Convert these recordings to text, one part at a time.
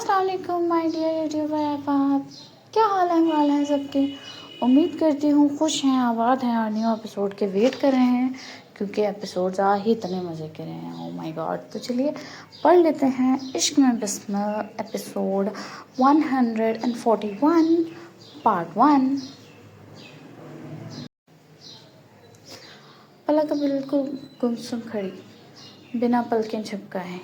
السلام علیکم my dear YouTuber احباب، کیا حال ہیں سب کے؟ امید کرتی ہوں خوش ہیں، آباد ہیں اور نیو ایپیسوڈ کے ویٹ کر رہے ہیں، کیونکہ ایپیسوڈز ہی اتنے مزے کے رہے ہیں۔ او مائی گاڈ! تو چلیے پڑھ لیتے ہیں عشق میں بسمل ایپیسوڈ 141 پارٹ 1۔ پلک بالکل گمسم کھڑی، بنا پلکیں جھپکائے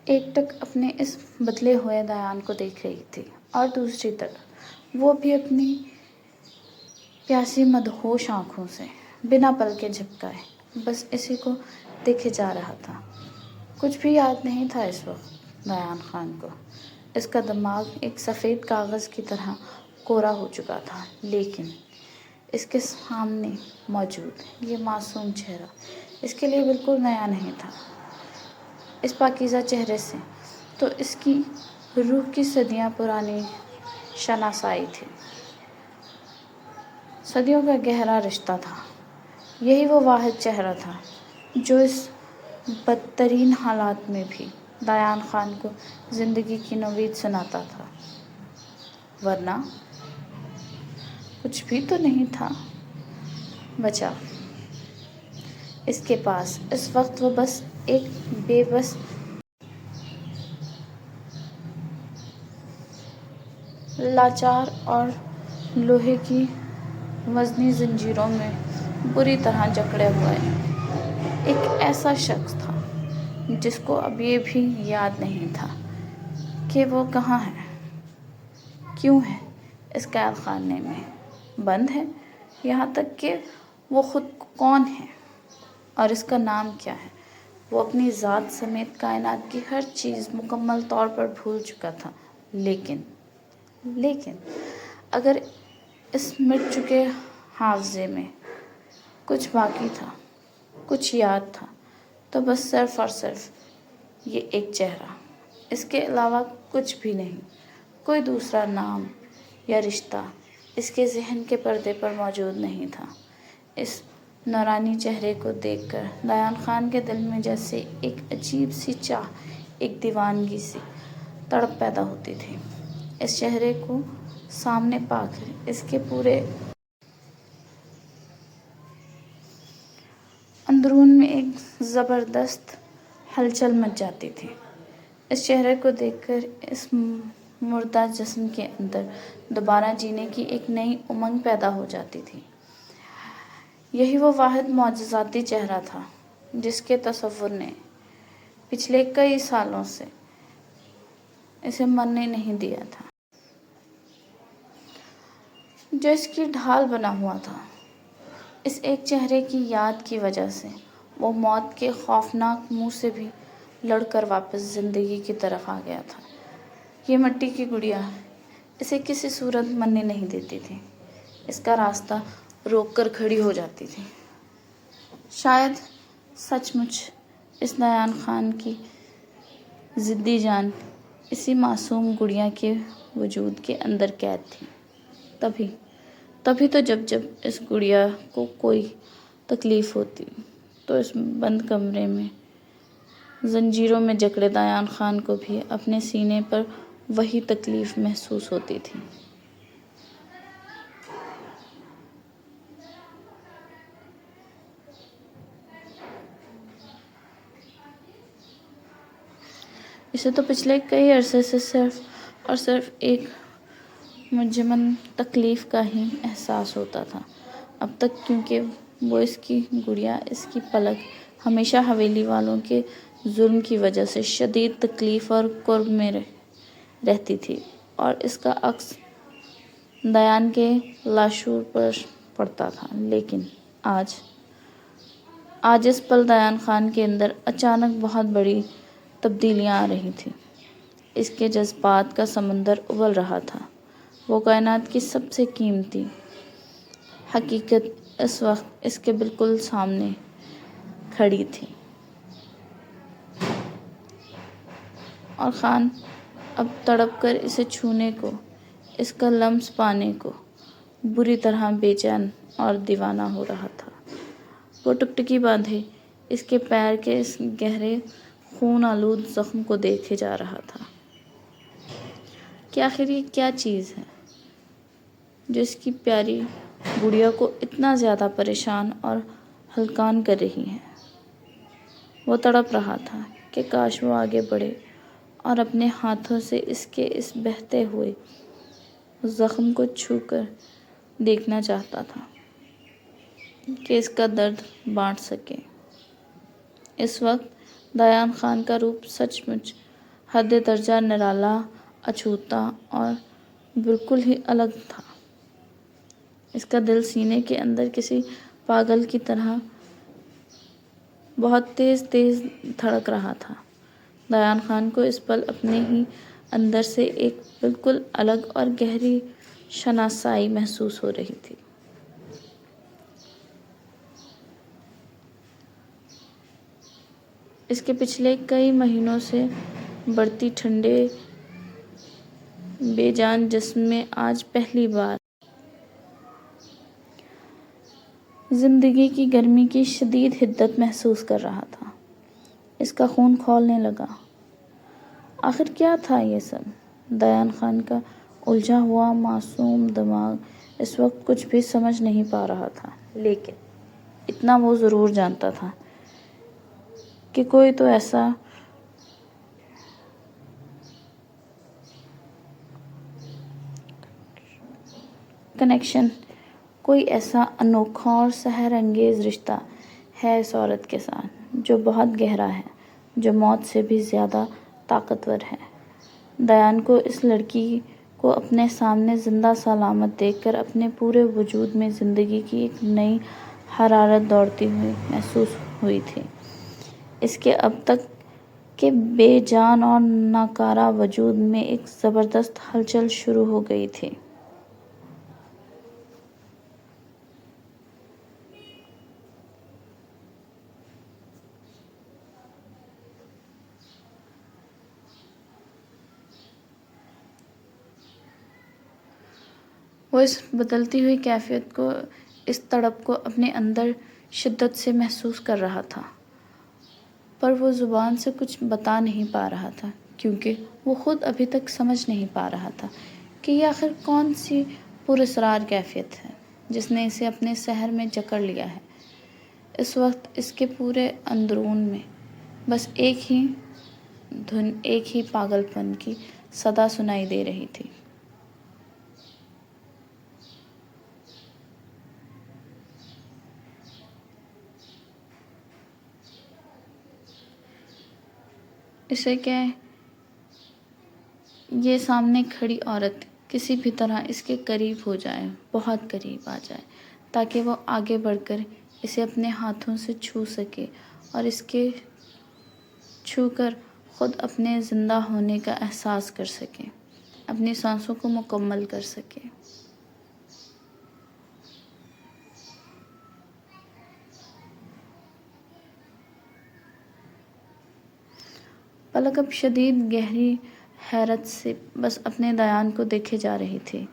ایک ٹک اپنے اس بدلے ہوئے دیان کو دیکھ رہی تھی، اور دوسری طرف وہ بھی اپنی پیاسی مدہوش آنکھوں سے بنا پلکیں جھپکائے بس اسی کو دیکھے جا رہا تھا۔ کچھ بھی یاد نہیں تھا اس وقت دیان خان کو۔ اس کا دماغ ایک سفید کاغذ کی طرح کوڑا ہو چکا تھا، لیکن اس کے سامنے موجود یہ معصوم چہرہ اس کے لیے بالکل نیا نہیں تھا۔ اس پاکیزہ چہرے سے تو اس کی روح کی صدیاں پرانی شناسائی تھی، صدیوں کا گہرا رشتہ تھا۔ یہی وہ واحد چہرہ تھا جو اس بدترین حالات میں بھی دیان خان کو زندگی کی نوید سناتا تھا، ورنہ کچھ بھی تو نہیں تھا بچا اس کے پاس۔ اس وقت وہ بس ایک بے بس لاچار اور لوہے کی وزنی زنجیروں میں بری طرح جکڑے ہوئے ایک ایسا شخص تھا جس کو اب یہ بھی یاد نہیں تھا کہ وہ کہاں ہے، کیوں ہے اس قید خانے میں بند ہے، یہاں تک کہ وہ خود کون ہے اور اس کا نام کیا ہے۔ وہ اپنی ذات سمیت کائنات کی ہر چیز مکمل طور پر بھول چکا تھا، لیکن اگر اس مٹ چکے حافظے میں کچھ باقی تھا، کچھ یاد تھا، تو بس صرف اور صرف یہ ایک چہرہ۔ اس کے علاوہ کچھ بھی نہیں، کوئی دوسرا نام یا رشتہ اس کے ذہن کے پردے پر موجود نہیں تھا۔ اس نورانی چہرے کو دیکھ کر دیان خان کے دل میں جیسے ایک عجیب سی چاہ، ایک دیوانگی سی تڑپ پیدا ہوتی تھی۔ اس چہرے کو سامنے پا کر اس کے پورے اندرون میں ایک زبردست ہلچل مچ جاتی تھی۔ اس چہرے کو دیکھ کر اس مردہ جسم کے اندر دوبارہ جینے کی ایک نئی امنگ پیدا ہو جاتی تھی۔ یہی وہ واحد معجزاتی چہرہ تھا جس کے تصور نے پچھلے کئی سالوں سے اسے مرنے نہیں دیا تھا، جو اس کی ڈھال بنا ہوا تھا۔ اس ایک چہرے کی یاد کی وجہ سے وہ موت کے خوفناک منہ سے بھی لڑ کر واپس زندگی کی طرف آ گیا تھا۔ یہ مٹی کی گڑیا اسے کسی صورت مرنے نہیں دیتی تھی، اس کا راستہ روک کر کھڑی ہو جاتی تھی۔ شاید سچ مچ اس دیان خان کی ضدی جان اسی معصوم گڑیا کے وجود کے اندر قید تھی۔ تبھی تو جب اس گڑیا کو کوئی تکلیف ہوتی تو اس بند کمرے میں زنجیروں میں جکڑے دیان خان کو بھی اپنے سینے پر وہی تکلیف محسوس ہوتی تھی۔ اسے تو پچھلے کئی عرصے سے صرف اور صرف ایک مجمن تکلیف کا ہی احساس ہوتا تھا اب تک، کیونکہ وہ اس کی گڑیا، اس کی پلک ہمیشہ حویلی والوں کے ظلم کی وجہ سے شدید تکلیف اور کرب میں رہتی تھی، اور اس کا عکس دیان کے لاشعور پر پڑتا تھا۔ لیکن آج اس پل دیان خان کے اندر اچانک بہت بڑی تبدیلیاں آ رہی تھیں۔ اس کے جذبات کا سمندر ابل رہا تھا۔ وہ کائنات کی سب سے قیمتی حقیقت اس وقت اس کے بالکل سامنے کھڑی تھی، اور خان اب تڑپ کر اسے چھونے کو، اس کا لمس پانے کو بری طرح بے چین اور دیوانہ ہو رہا تھا۔ وہ ٹکٹکی باندھے اس کے پیر کے اس گہرے خون آلود زخم کو دیکھے جا رہا تھا۔ کہ آخر یہ کیا چیز ہے جو اس کی پیاری گڑیا کو اتنا زیادہ پریشان اور ہلکان کر رہی ہے۔ وہ تڑپ رہا تھا کہ کاش وہ آگے بڑھے اور اپنے ہاتھوں سے اس کے اس بہتے ہوئے زخم کو چھو کر دیکھنا چاہتا تھا کہ اس کا درد بانٹ سکے۔ اس وقت دیان خان کا روپ سچ مچ حد درجہ نرالا، اچھوتا اور بالکل ہی الگ تھا۔ اس کا دل سینے کے اندر کسی پاگل کی طرح بہت تیز تیز دھڑک رہا تھا۔ دیان خان کو اس پل اپنے ہی اندر سے ایک بالکل الگ اور گہری شناسائی محسوس ہو رہی تھی۔ اس کے پچھلے کئی مہینوں سے بڑھتی ٹھنڈے بے جان جسم میں آج پہلی بار زندگی کی گرمی کی شدید حدت محسوس کر رہا تھا۔ اس کا خون کھولنے لگا۔ آخر کیا تھا یہ سب؟ دیان خان کا الجھا ہوا معصوم دماغ اس وقت کچھ بھی سمجھ نہیں پا رہا تھا، لیکن اتنا وہ ضرور جانتا تھا کہ کوئی تو ایسا کنیکشن، کوئی ایسا انوکھا اور سحر انگیز رشتہ ہے اس عورت کے ساتھ جو بہت گہرا ہے، جو موت سے بھی زیادہ طاقتور ہے۔ دیان کو اس لڑکی کو اپنے سامنے زندہ سلامت دیکھ کر اپنے پورے وجود میں زندگی کی ایک نئی حرارت دوڑتی ہوئی محسوس ہوئی تھی۔ اس کے اب تک کے بے جان اور ناکارہ وجود میں ایک زبردست ہلچل شروع ہو گئی تھی۔ وہ اس بدلتی ہوئی کیفیت کو، اس تڑپ کو اپنے اندر شدت سے محسوس کر رہا تھا، پر وہ زبان سے کچھ بتا نہیں پا رہا تھا، کیونکہ وہ خود ابھی تک سمجھ نہیں پا رہا تھا کہ یہ آخر کون سی پراسرار کیفیت ہے جس نے اسے اپنے سحر میں جکڑ لیا ہے۔ اس وقت اس کے پورے اندرون میں بس ایک ہی دھن، ایک ہی پاگل پن کی صدا سنائی دے رہی تھی۔ اسے کہ یہ سامنے کھڑی عورت کسی بھی طرح اس کے قریب ہو جائے، بہت قریب آ جائے، تاکہ وہ آگے بڑھ کر اسے اپنے ہاتھوں سے چھو سکے اور اس کے چھو کر خود اپنے زندہ ہونے کا احساس کر سکے، اپنی سانسوں کو مکمل کر سکے۔ پلک اب شدید گہری حیرت سے بس اپنے دیان کو دیکھے جا رہی تھی۔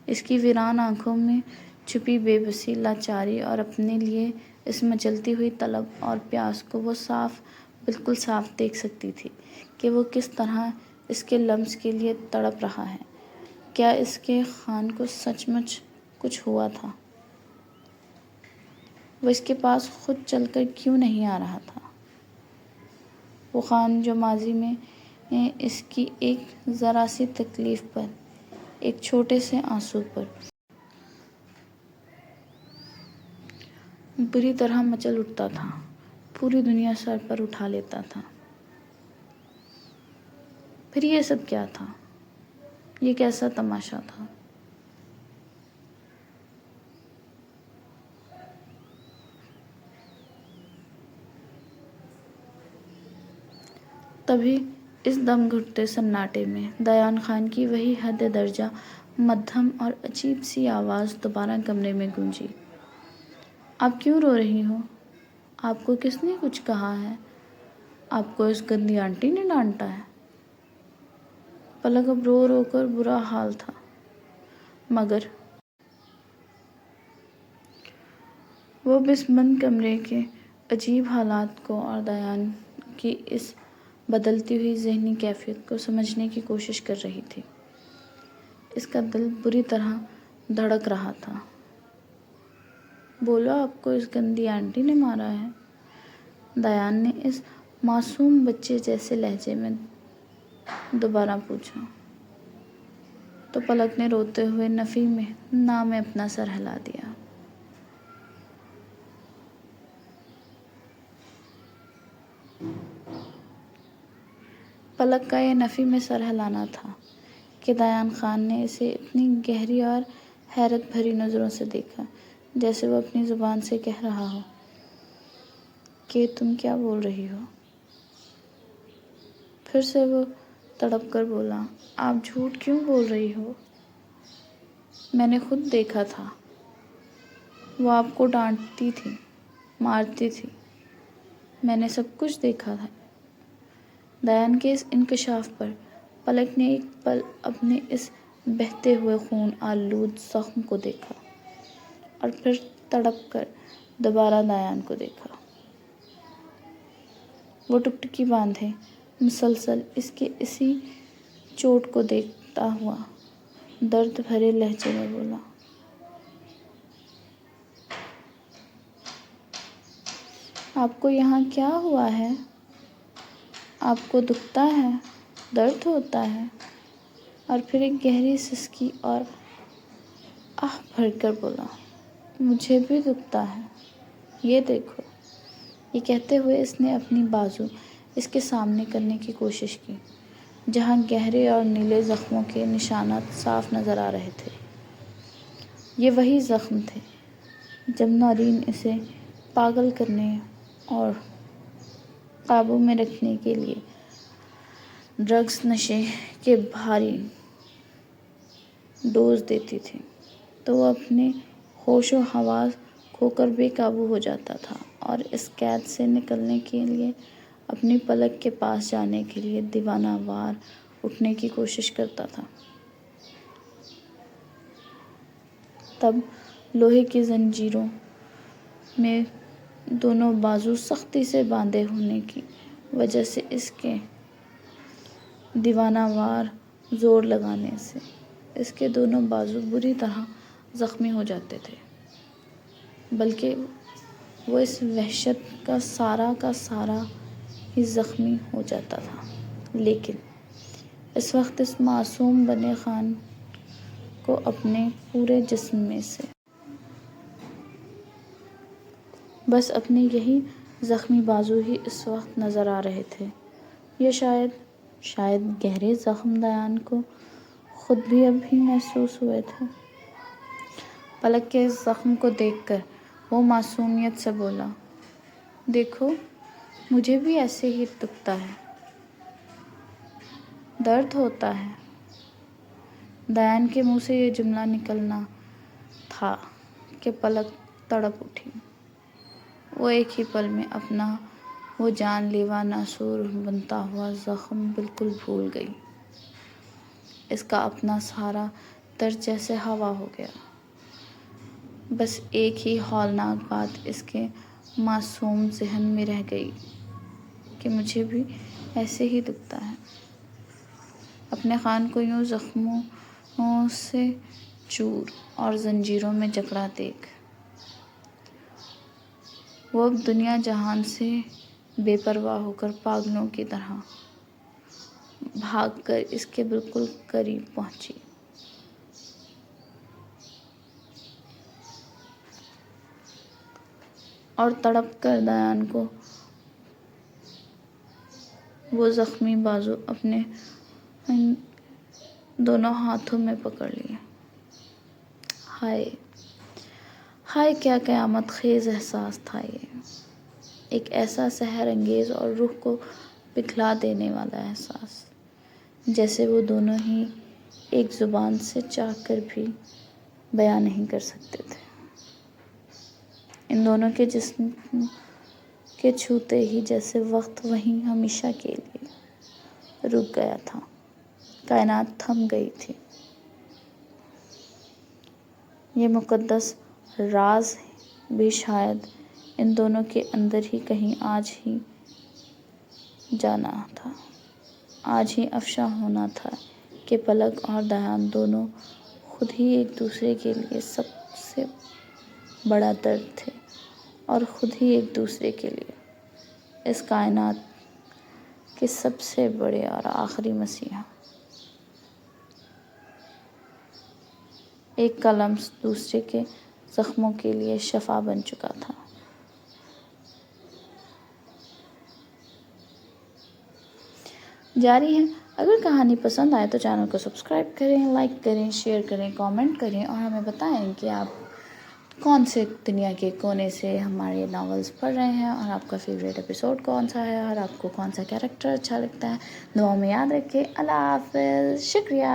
اس کی ویران آنکھوں میں چھپی بے بسی، لاچاری اور اپنے لیے اس مچلتی ہوئی طلب اور پیاس کو وہ صاف، بالکل صاف دیکھ سکتی تھی کہ وہ کس طرح اس کے لمس کے لیے تڑپ رہا ہے۔ کیا اس کے خان کو سچ مچ کچھ ہوا تھا؟ وہ اس کے پاس خود چل کر کیوں نہیں آ رہا تھا؟ وہ خان جو ماضی میں اس کی ایک ذرا سی تکلیف پر، ایک چھوٹے سے آنسو پر بری طرح مچل اٹھتا تھا، پوری دنیا سر پر اٹھا لیتا تھا، پھر یہ سب کیا تھا؟ یہ کیسا تماشا تھا؟ تبھی اس دم گھٹتے سناٹے میں دیان خان کی وہی حد درجہ مدھم اور عجیب سی آواز دوبارہ کمرے میں گونجی۔ آپ کیوں رو رہی ہو؟ آپ کو کس نے کچھ کہا ہے؟ آپ کو اس گندی آنٹی نے ڈانٹا ہے؟ پلک اب رو رو کر برا حال تھا، مگر وہ اس بند کمرے کے عجیب حالات کو اور دیان کی اس بدلتی ہوئی ذہنی کیفیت کو سمجھنے کی کوشش کر رہی تھی۔ اس کا دل بری طرح دھڑک رہا تھا۔ بولو، آپ کو اس گندی آنٹی نے مارا ہے؟ دیان نے اس معصوم بچے جیسے لہجے میں دوبارہ پوچھا تو پلک نے روتے ہوئے نفی میں اپنا سر ہلا دیا۔ پلک کا یہ نفی میں سر ہلانا تھا کہ دیان خان نے اسے اتنی گہری اور حیرت بھری نظروں سے دیکھا، جیسے وہ اپنی زبان سے کہہ رہا ہو کہ تم کیا بول رہی ہو؟ پھر سے وہ تڑپ کر بولا، آپ جھوٹ کیوں بول رہی ہو؟ میں نے خود دیکھا تھا، وہ آپ کو ڈانٹتی تھی، مارتی تھی، میں نے سب کچھ دیکھا تھا۔ دیان کے اس انکشاف پر پلک نے ایک پل اپنے اس بہتے ہوئے خون آلود زخم کو دیکھا اور پھر تڑپ کر دوبارہ دیان کو دیکھا۔ وہ ٹکٹکی باندھے مسلسل اس کے اسی چوٹ کو دیکھتا ہوا درد بھرے لہجے میں بولا، آپ کو یہاں کیا ہوا ہے؟ آپ کو دکھتا ہے، درد ہوتا ہے؟ اور پھر ایک گہری سسکی اور آہ بھر کر بولا، مجھے بھی دکھتا ہے، یہ دیکھو۔ یہ کہتے ہوئے اس نے اپنی بازو اس کے سامنے کرنے کی کوشش کی، جہاں گہرے اور نیلے زخموں کے نشانات صاف نظر آ رہے تھے۔ یہ وہی زخم تھے جب نورین اسے پاگل کرنے اور قابو میں رکھنے کے لیے ڈرگس نشے کے بھاری ڈوز دیتی تھی تو وہ اپنے ہوش و حواس کھو کر بے قابو ہو جاتا تھا اور اس قید سے نکلنے کے لیے اپنی پلک کے پاس جانے کے لیے دیوانہ وار اٹھنے کی کوشش کرتا تھا۔ تب لوہے کی زنجیروں میں دونوں بازو سختی سے باندھے ہونے کی وجہ سے اس کے دیوانہ وار زور لگانے سے اس کے دونوں بازو بری طرح زخمی ہو جاتے تھے، بلکہ وہ اس وحشت کا سارا ہی زخمی ہو جاتا تھا۔ لیکن اس وقت اس معصوم بنے خان کو اپنے پورے جسم میں سے بس اپنے یہی زخمی بازو ہی اس وقت نظر آ رہے تھے، یا شاید گہرے زخم دیان کو خود بھی ابھی محسوس ہوئے تھے۔ پلک کے اس زخم کو دیکھ کر وہ معصومیت سے بولا، دیکھو، مجھے بھی ایسے ہی دکھتا ہے، درد ہوتا ہے۔ دیان کے منہ سے یہ جملہ نکلنا تھا کہ پلک تڑپ اٹھی۔ وہ ایک ہی پل میں اپنا وہ جان لیوا ناسور بنتا ہوا زخم بالکل بھول گئی۔ اس کا اپنا سارا درد جیسے ہوا ہو گیا۔ بس ایک ہی ہولناک بات اس کے معصوم ذہن میں رہ گئی کہ مجھے بھی ایسے ہی دکھتا ہے۔ اپنے خان کو یوں زخموں سے چور اور زنجیروں میں جکڑا دیکھ وہ اب دنیا جہان سے بے پرواہ ہو کر پاگلوں کی طرح بھاگ کر اس کے بالکل قریب پہنچی اور تڑپ کر دیان کو وہ زخمی بازو اپنے دونوں ہاتھوں میں پکڑ لیے۔ ہائے کیا قیامت خیز احساس تھا یہ! ایک ایسا سحر انگیز اور روح کو پگھلا دینے والا احساس، جیسے وہ دونوں ہی ایک زبان سے چاہ کر بھی بیان نہیں کر سکتے تھے۔ ان دونوں کے جسم کے چھوتے ہی جیسے وقت وہیں ہمیشہ کے لیے رک گیا تھا، کائنات تھم گئی تھی۔ یہ مقدس راز بھی شاید ان دونوں کے اندر ہی کہیں آج ہی جانا تھا، آج ہی افشاں ہونا تھا کہ پلک اور دیان دونوں خود ہی ایک دوسرے کے لیے سب سے بڑا درد تھے اور خود ہی ایک دوسرے کے لیے اس کائنات کے سب سے بڑے اور آخری مسیحا۔ ایک کا لمس دوسرے کے زخموں کے لیے شفا بن چکا تھا۔ جاری ہے۔ اگر کہانی پسند آئے تو چینل کو سبسکرائب کریں، لائک کریں، شیئر کریں، کامنٹ کریں اور ہمیں بتائیں کہ آپ کون سے دنیا کے کونے سے ہمارے ناولز پڑھ رہے ہیں اور آپ کا فیوریٹ ایپیسوڈ کون سا ہے اور آپ کو کون سا کیریکٹر اچھا لگتا ہے۔ دعاؤں میں یاد رکھیں۔ اللہ حافظ۔ شکریہ۔